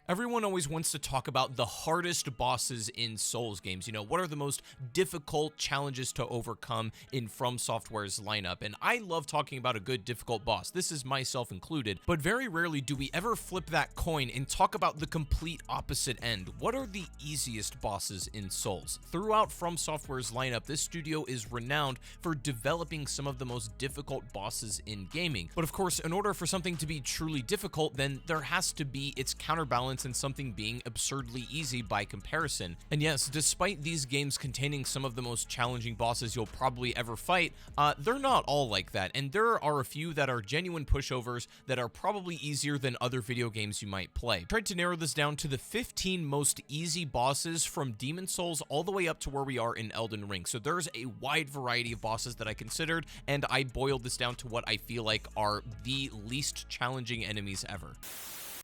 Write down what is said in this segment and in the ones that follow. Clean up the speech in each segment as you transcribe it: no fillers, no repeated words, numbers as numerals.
Everyone always wants to talk about the hardest bosses in Souls games. You know, what are the most difficult challenges to overcome in FromSoftware's lineup? And I love talking about a good difficult boss. This is myself included, but very rarely do we ever flip that coin and talk about the complete opposite end. What are the easiest bosses in Souls? Throughout FromSoftware's lineup, this studio is renowned for developing some of the most difficult bosses in gaming. But of course, in order for something to be truly difficult, then there has to be its counterbalance and something being absurdly easy by comparison. And yes, despite these games containing some of the most challenging bosses you'll probably ever fight, they're not all like that, and there are a few that are genuine pushovers that are probably easier than other video games you might play. I tried to narrow this down to the 15 most easy bosses from Demon Souls all the way up to where we are in Elden Ring. So there's a wide variety of bosses that I considered, and I boiled this down to what I feel like are the least challenging enemies ever.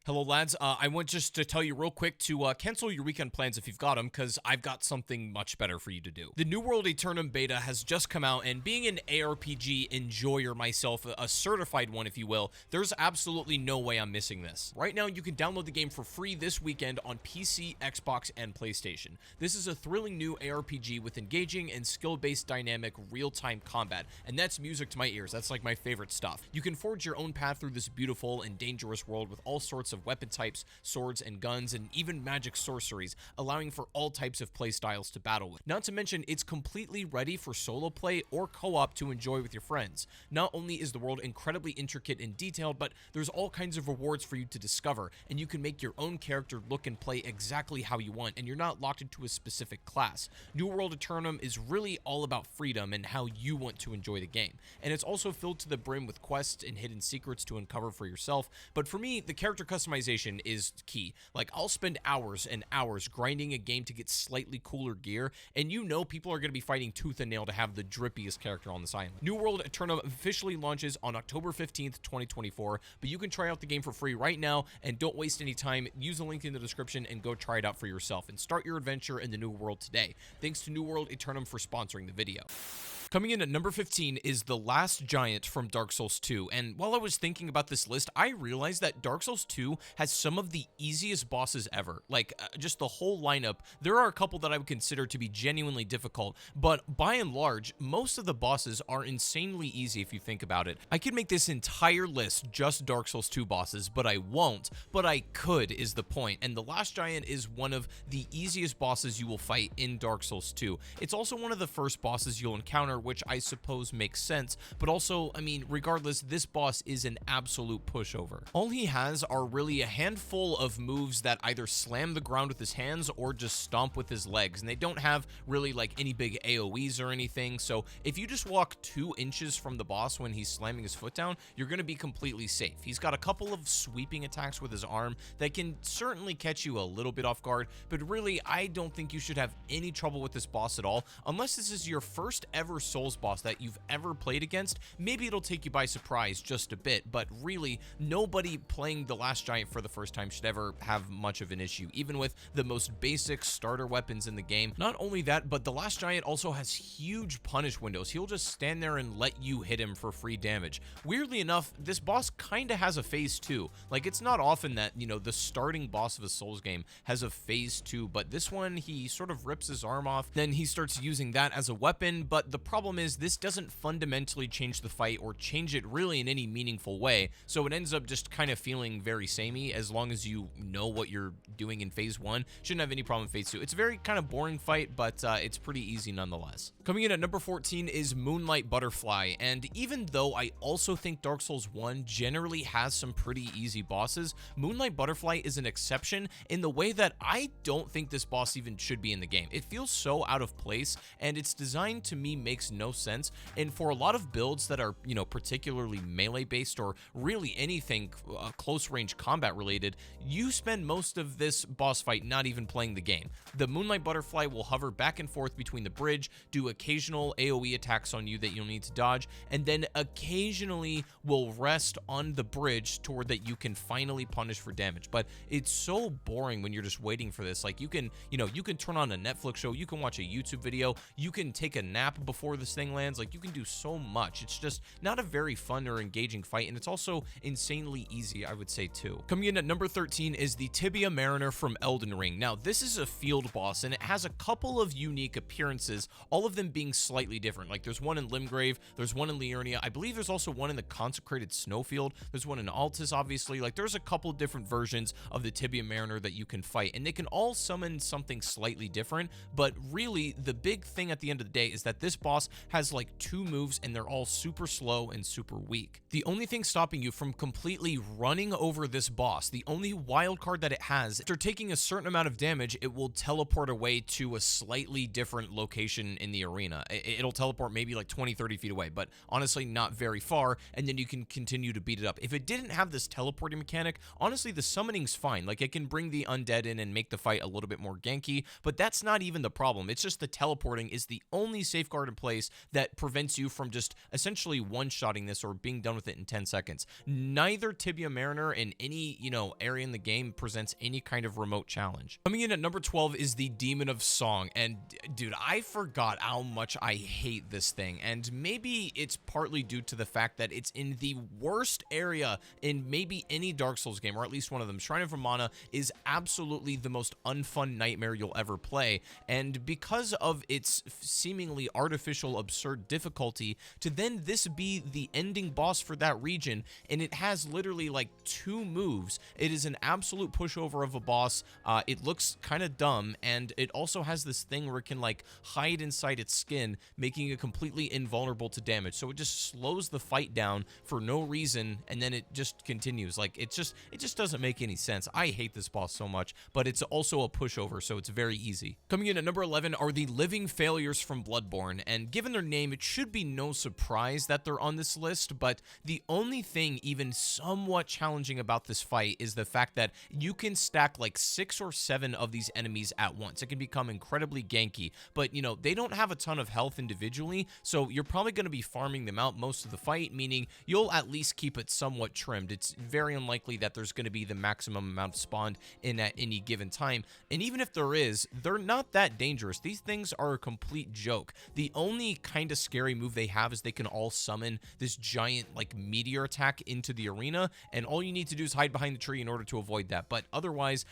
Hello lads, I want just to tell you real quick to cancel your weekend plans if you've got them, because I've got something much better for you to do. The New World Aeternum beta has just come out, and being an ARPG enjoyer myself, a certified one if you will, there's absolutely no way I'm missing this. Right now you can download the game for free this weekend on PC, Xbox, and PlayStation. This is a thrilling new ARPG with engaging and skill-based dynamic real-time combat, and that's music to my ears. That's like my favorite stuff. You can forge your own path through this beautiful and dangerous world with all sorts of weapon types, swords and guns, and even magic sorceries, allowing for all types of play styles to battle with. Not to mention, it's completely ready for solo play or co-op to enjoy with your friends. Not only is the world incredibly intricate and detailed, but there's all kinds of rewards for you to discover, and you can make your own character look and play exactly how you want, and you're not locked into a specific class. New World Aeternum is really all about freedom and how you want to enjoy the game, and it's also filled to the brim with quests and hidden secrets to uncover for yourself. But for me, the character customization is key. Like, I'll spend hours and hours grinding a game to get slightly cooler gear, and you know people are going to be fighting tooth and nail to have the drippiest character on this island. New World Aeternum officially launches on October 15th, 2024, but you can try out the game for free right now, and don't waste any time. Use the link in the description and go try it out for yourself, and start your adventure in the new world today. Thanks to New World Aeternum for sponsoring the video. Coming in at number 15 is The Last Giant from Dark Souls 2, and while I was thinking about this list, I realized that Dark Souls 2 has some of the easiest bosses ever. Like, just the whole lineup. There are a couple that I would consider to be genuinely difficult, but by and large, most of the bosses are insanely easy if you think about it. I could make this entire list just Dark Souls 2 bosses, but I won't, but I could is the point, and The Last Giant is one of the easiest bosses you will fight in Dark Souls 2. It's also one of the first bosses you'll encounter, which I suppose makes sense, but also, I mean, regardless, this boss is an absolute pushover. All he has are really a handful of moves that either slam the ground with his hands or just stomp with his legs, and they don't have really like any big AoEs or anything, so if you just walk 2 inches from the boss when he's slamming his foot down, you're going to be completely safe. He's got a couple of sweeping attacks with his arm that can certainly catch you a little bit off guard, but really, I don't think you should have any trouble with this boss at all, unless this is your first ever Souls boss that you've ever played against. Maybe it'll take you by surprise just a bit, but really, nobody playing The Last Giant for the first time should ever have much of an issue, even with the most basic starter weapons in the game. Not only that, but The Last Giant also has huge punish windows. He'll just stand there and let you hit him for free damage. Weirdly enough, this boss kinda has a phase 2. Like, it's not often that, you know, the starting boss of a Souls game has a phase 2, but this one, he sort of rips his arm off, then he starts using that as a weapon, but the problem is this doesn't fundamentally change the fight or change it really in any meaningful way, so it ends up just kind of feeling very samey as long as you know what you're doing in phase 1. Shouldn't have any problem in phase 2. It's a very kind of boring fight, but it's pretty easy nonetheless. Coming in at number 14 is Moonlight Butterfly, and even though I also think Dark Souls 1 generally has some pretty easy bosses, Moonlight Butterfly is an exception in the way that I don't think this boss even should be in the game. It feels so out of place, and its design to me makes no sense, and for a lot of builds that are, you know, particularly melee based or really anything close range combat related, you spend most of this boss fight not even playing the game. The Moonlight Butterfly will hover back and forth between the bridge, do occasional AoE attacks on you that you'll need to dodge, and then occasionally will rest on the bridge toward that you can finally punish for damage. But it's so boring when you're just waiting for this. Like, you can, you know, you can turn on a Netflix show, you can watch a YouTube video, you can take a nap before this thing lands. Like, you can do so much. It's just not a very fun or engaging fight, and it's also insanely easy, I would say, too. 2. Coming in at number 13 is the Tibia Mariner from Elden Ring. Now, this is a field boss, and it has a couple of unique appearances, all of them being slightly different. Like, there's one in Limgrave, there's one in Liurnia, I believe there's also one in the Consecrated Snowfield, there's one in Altus, obviously. Like, there's a couple different versions of the Tibia Mariner that you can fight, and they can all summon something slightly different, but really, the big thing at the end of the day is that this boss has like 2 moves, and they're all super slow and super weak. The only thing stopping you from completely running over this boss, the only wild card that it has, after taking a certain amount of damage, it will teleport away to a slightly different location in the arena. It'll teleport maybe like 20-30 feet away, but honestly not very far, and then you can continue to beat it up. If it didn't have this teleporting mechanic, honestly the summoning's fine. Like, it can bring the undead in and make the fight a little bit more ganky, but that's not even the problem. It's just the teleporting is the only safeguard in place that prevents you from just essentially one-shotting this or being done with it in 10 seconds. Neither Tibia Mariner in any, area in the game presents any kind of remote challenge. Coming in at number 12 is the Demon of Song, and dude, I forgot how much I hate this thing, and maybe it's partly due to the fact that it's in the worst area in maybe any Dark Souls game, or at least one of them. Shrine of Ramana is absolutely the most unfun nightmare you'll ever play, and because of its seemingly artificial, absurd difficulty, to then this be the ending boss for that region, and it has literally like 2 moves. It is an absolute pushover of a boss. It looks kind of dumb, and it also has this thing where it can like hide inside its skin, making it completely invulnerable to damage. So it just slows the fight down for no reason, and then it just continues. Like, it just doesn't make any sense. I hate this boss so much, but it's also a pushover, so it's very easy. Coming in at number 11 are the Living Failures from Bloodborne, and given their name, it should be no surprise that they're on this list, but the only thing even somewhat challenging about this fight is the fact that you can stack like 6 or 7 of these enemies at once. It can become incredibly ganky, but they don't have a ton of health individually, so you're probably going to be farming them out most of the fight, meaning you'll at least keep it somewhat trimmed. It's very unlikely that there's going to be the maximum amount spawned in at any given time, and even if there is, they're not that dangerous. These things are a complete joke. The only kind of scary move they have is they can all summon this giant like meteor attack into the arena, and all you need to do is hide behind the tree in order to avoid that. But otherwise,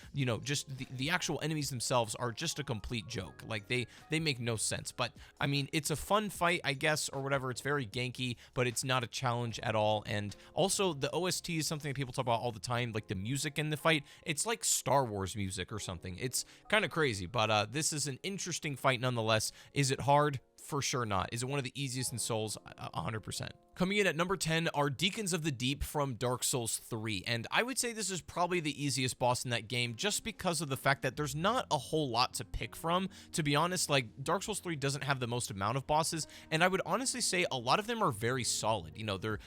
just the actual enemies themselves are just a complete joke. Like, they make no sense. But I mean, it's a fun fight, I guess, or whatever. It's very ganky, but it's not a challenge at all. And also, the OST is something that people talk about all the time, like the music in the fight. It's like Star Wars music or something. It's kind of crazy, but this is an interesting fight nonetheless. Is it hard? For sure not. Is it one of the easiest in Souls? 100%. Coming in at number 10 are Deacons of the Deep from Dark Souls 3, and I would say this is probably the easiest boss in that game just because of the fact that there's not a whole lot to pick from. To be honest, like, Dark Souls 3 doesn't have the most amount of bosses, and I would honestly say a lot of them are very solid.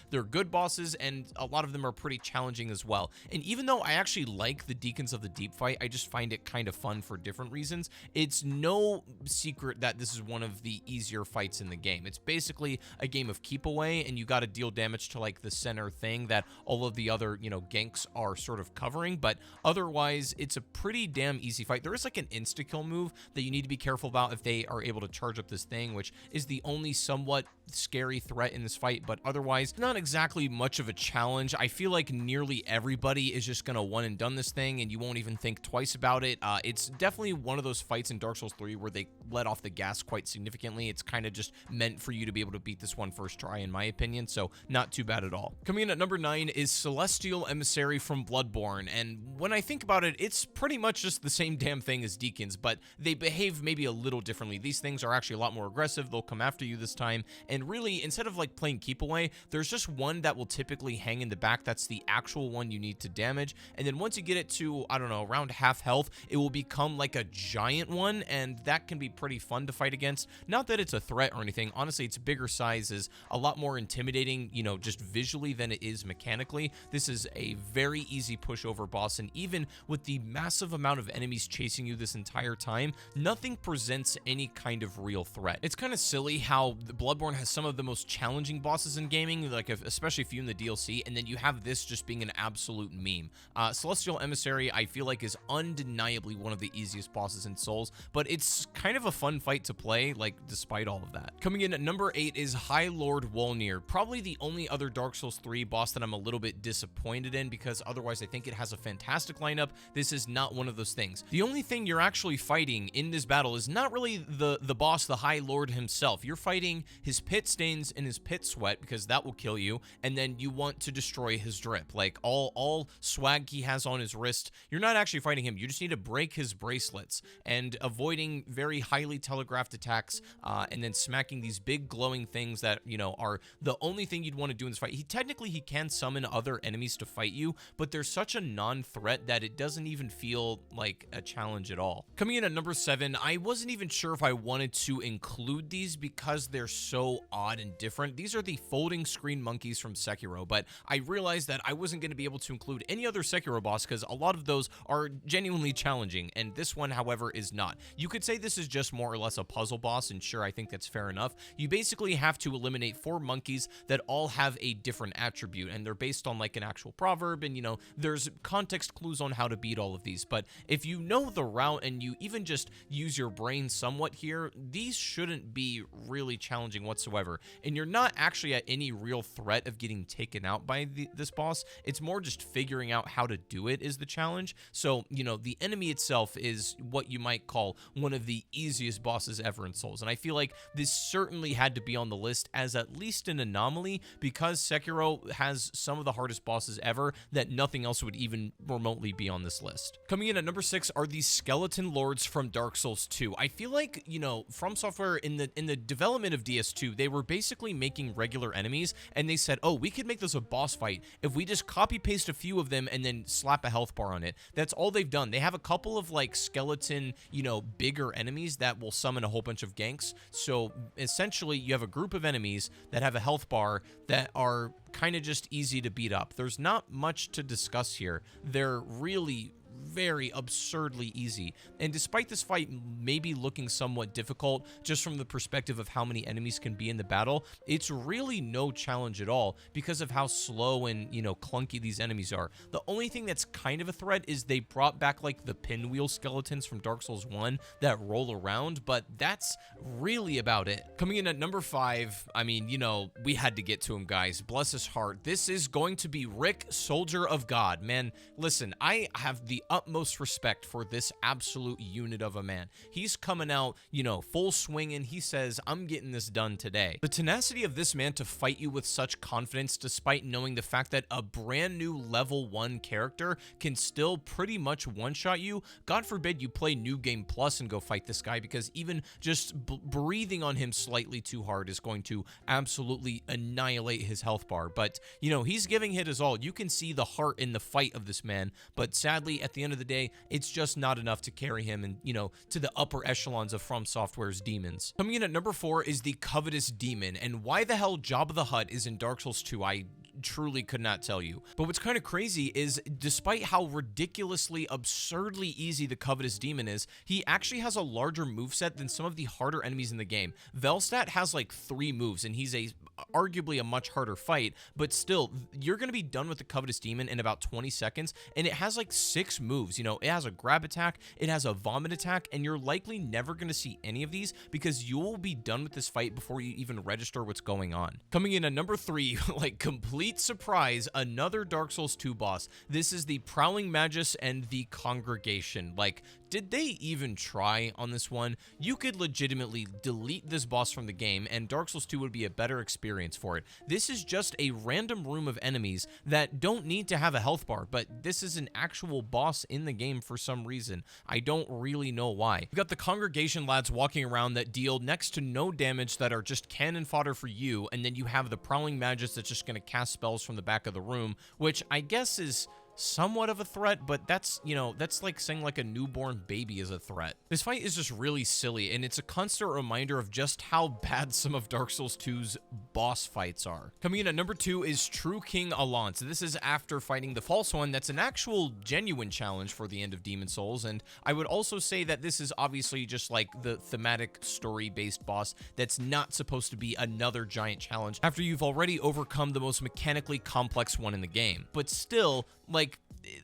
They're good bosses, and a lot of them are pretty challenging as well. And even though I actually like the Deacons of the Deep fight, I just find it kind of fun for different reasons. It's no secret that this is one of the easier fights in the game. It's basically a game of keep away, and you got to deal damage to like the center thing that all of the other ganks are sort of covering, but otherwise it's a pretty damn easy fight. There is like an insta kill move that you need to be careful about if they are able to charge up this thing, which is the only somewhat scary threat in this fight, but otherwise not exactly much of a challenge. I feel like nearly everybody is just gonna one and done this thing, and you won't even think twice about it. It's definitely one of those fights in Dark Souls 3 where they let off the gas quite significantly. It's kind of just meant for you to be able to beat this one first try, in my opinion, so not too bad at all. Coming in at number 9 is Celestial Emissary from Bloodborne, and when I think about it, it's pretty much just the same damn thing as Deacons, but they behave maybe a little differently. These things are actually a lot more aggressive. They'll come after you this time, and really, instead of like playing keep away, there's just one that will typically hang in the back. That's the actual one you need to damage, and then once you get it to, I don't know, around half health, it will become like a giant one, and that can be pretty fun to fight against. Not that it's a threat or anything. Honestly, its bigger size is a lot more intimidating, just visually than it is mechanically. This is a very easy pushover boss, and even with the massive amount of enemies chasing you this entire time, nothing presents any kind of real threat. It's kind of silly how the Bloodborne has has some of the most challenging bosses in gaming, like especially if you in the DLC, and then you have this just being an absolute meme. Celestial Emissary, I feel like, is undeniably one of the easiest bosses in Souls, but it's kind of a fun fight to play, like, despite all of that. Coming in at number 8 is High Lord Wolnir, probably the only other Dark Souls 3 boss that I'm a little bit disappointed in, because otherwise I think it has a fantastic lineup. This is not one of those things. The only thing you're actually fighting in this battle is not really the boss, the High Lord himself. You're fighting his pit stains and his pit sweat, because that will kill you, and then you want to destroy his drip. Like, all swag he has on his wrist, you're not actually fighting him. You just need to break his bracelets, and avoiding very highly telegraphed attacks, and then smacking these big glowing things that, you know, are the only thing you'd want to do in this fight. Technically, he can summon other enemies to fight you, but they're such a non-threat that it doesn't even feel like a challenge at all. Coming in at number 7, I wasn't even sure if I wanted to include these because they're so odd and different. These are the folding screen monkeys from Sekiro, but I realized that I wasn't going to be able to include any other Sekiro boss because a lot of those are genuinely challenging, and this one, however, is not. You could say this is just more or less a puzzle boss, and sure, I think that's fair enough. You basically have to eliminate 4 monkeys that all have a different attribute, and they're based on like an actual proverb, and you know, there's context clues on how to beat all of these, but if you know the route and you even just use your brain somewhat here, these shouldn't be really challenging whatsoever, and you're not actually at any real threat of getting taken out by this boss. It's more just figuring out how to do it is the challenge. So, you know, the enemy itself is what you might call one of the easiest bosses ever in Souls, and I feel like this certainly had to be on the list as at least an anomaly, because Sekiro has some of the hardest bosses ever that nothing else would even remotely be on this list. Coming in at number 6 are the Skeleton Lords from Dark Souls 2. I feel like, you know, FromSoftware in the development of DS2, they were basically making regular enemies, and they said, oh, we could make this a boss fight if we just copy paste a few of them and then slap a health bar on it. That's all they've done. They have a couple of like skeleton, you know, bigger enemies that will summon a whole bunch of ganks. So essentially you have a group of enemies that have a health bar that are kind of just easy to beat up. There's not much to discuss here. They're really very absurdly easy, and despite this fight maybe looking somewhat difficult just from the perspective of how many enemies can be in the battle, it's really no challenge at all because of how slow and, you know, clunky these enemies are. The only thing that's kind of a threat is they brought back like the pinwheel skeletons from Dark Souls 1 that roll around, but that's really about it. Coming in at number 5, I mean, you know, we had to get to him, guys. Bless his heart. This is going to be Rick, Soldier of God. Man, listen, I have the utmost respect for this absolute unit of a man. He's coming out, you know, full swing, and he says, I'm getting this done today. The tenacity of this man to fight you with such confidence, despite knowing the fact that a brand new level 1 character can still pretty much one-shot you. God forbid you play New Game Plus and go fight this guy, because even just breathing on him slightly too hard is going to absolutely annihilate his health bar. But, you know, he's giving it his all. You can see the heart in the fight of this man, but sadly, at the end of the day, it's just not enough to carry him and, you know, to the upper echelons of FromSoftware's demons. Coming in at number 4 is the Covetous Demon, and why the hell Jabba the Hutt is in Dark Souls 2, I truly could not tell you. But what's kind of crazy is, despite how ridiculously, absurdly easy the Covetous Demon is, he actually has a larger moveset than some of the harder enemies in the game. Velstadt has like 3 moves, and he's arguably a much harder fight, but still, you're going to be done with the Covetous Demon in about 20 seconds, and it has like 6 moves. You know, it has a grab attack, it has a vomit attack, and you're likely never going to see any of these because you will be done with this fight before you even register what's going on. Coming in at number 3, like complete surprise, another Dark Souls 2 boss. This is the Prowling Magis and the Congregation. Like, did they even try on this one? You could legitimately delete this boss from the game, and Dark Souls 2 would be a better experience for it. This is just a random room of enemies that don't need to have a health bar, but this is an actual boss in the game for some reason. I don't really know why. You've got the Congregation lads walking around that deal next to no damage, that are just cannon fodder for you, and then you have the Prowling Magis that's just going to cast spells from the back of the room, which I guess is somewhat of a threat, but that's, you know, that's like saying like a newborn baby is a threat. This fight is just really silly, and it's a constant reminder of just how bad some of Dark Souls 2's boss fights are. Coming in at number 2 is True King Alance. This is after fighting the false one. That's an actual genuine challenge for the end of Demon Souls, and I would also say that this is obviously just like the thematic story-based boss that's not supposed to be another giant challenge after you've already overcome the most mechanically complex one in the game. But still, like,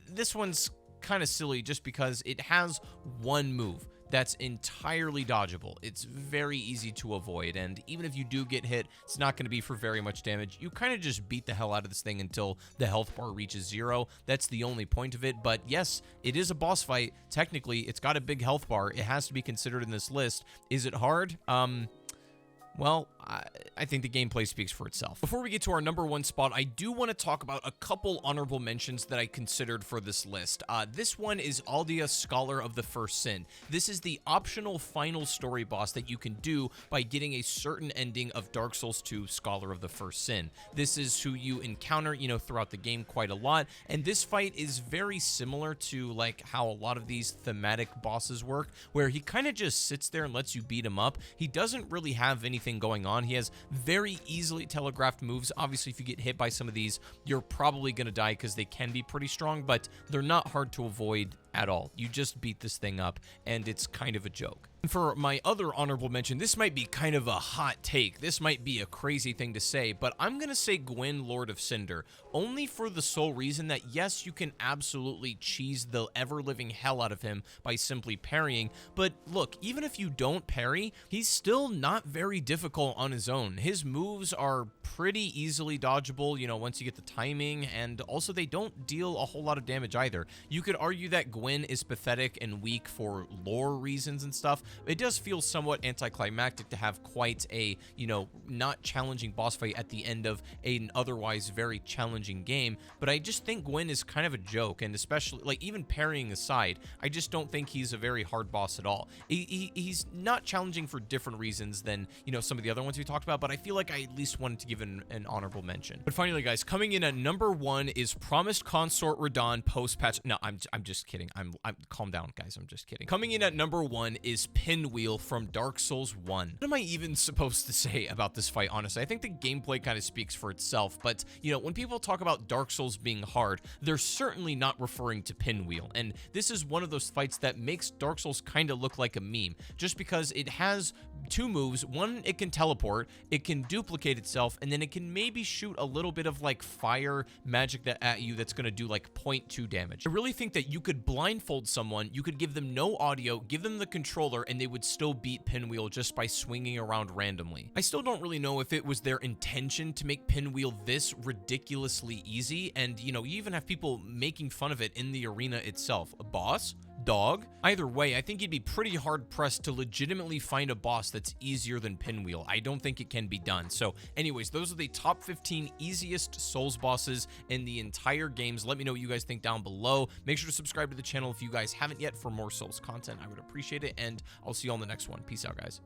this one's kind of silly just because it has one move that's entirely dodgeable. It's very easy to avoid, and even if you do get hit, it's not going to be for very much damage. You kind of just beat the hell out of this thing until the health bar reaches 0. That's the only point of it, but yes, it is a boss fight. Technically, it's got a big health bar. It has to be considered in this list. Is it hard? Well, I think the gameplay speaks for itself. Before we get to our number 1 spot, I do want to talk about a couple honorable mentions that I considered for this list. This one is Aldia, Scholar of the First Sin. This is the optional final story boss that you can do by getting a certain ending of Dark Souls 2 Scholar of the First Sin. This is who you encounter, you know, throughout the game quite a lot, and this fight is very similar to like how a lot of these thematic bosses work, where he kind of just sits there and lets you beat him up. He doesn't really have anything going on. He has very easily telegraphed moves. Obviously, if you get hit by some of these, you're probably going to die because they can be pretty strong, but they're not hard to avoid at all. You just beat this thing up, and it's kind of a joke. For my other honorable mention, this might be kind of a hot take. This might be a crazy thing to say, but I'm going to say Gwyn, Lord of Cinder, only for the sole reason that, yes, you can absolutely cheese the ever-living hell out of him by simply parrying, but look, even if you don't parry, he's still not very difficult on his own. His moves are pretty easily dodgeable, you know, once you get the timing, and also they don't deal a whole lot of damage either. You could argue that Gwyn is pathetic and weak for lore reasons and stuff. It does feel somewhat anticlimactic to have quite a, you know, not challenging boss fight at the end of an otherwise very challenging game, but I just think Gwyn is kind of a joke, and especially, like, even parrying aside, I just don't think he's a very hard boss at all. He's not challenging for different reasons than, you know, some of the other ones we talked about, but I feel like I at least wanted to give an honorable mention. But finally, guys, coming in at number 1 is Promised Consort Radahn post-patch. No, I'm just kidding. I'm calm down, guys. I'm just kidding. Coming in at number 1 is Pinwheel from Dark Souls 1. What am I even supposed to say about this fight, honestly? I think the gameplay kind of speaks for itself, but, you know, when people talk about Dark Souls being hard, they're certainly not referring to Pinwheel, and this is one of those fights that makes Dark Souls kind of look like a meme, just because it has 2 moves. One, it can teleport, it can duplicate itself, and then it can maybe shoot a little bit of, like, fire magic at you that's going to do, like, 0.2 damage. I really think that you could blindfold someone, you could give them no audio, give them the controller, and they would still beat Pinwheel just by swinging around randomly. I still don't really know if it was their intention to make Pinwheel this ridiculously easy, and, you know, you even have people making fun of it in the arena itself. A boss? Dog? Either way, I think you'd be pretty hard-pressed to legitimately find a boss that's easier than Pinwheel. I don't think it can be done. So anyways, those are the top 15 easiest Souls bosses in the entire games. Let me know what you guys think down below. Make sure to subscribe to the channel if you guys haven't yet for more Souls content. I would appreciate it, and I'll see you on the next one. Peace out, guys.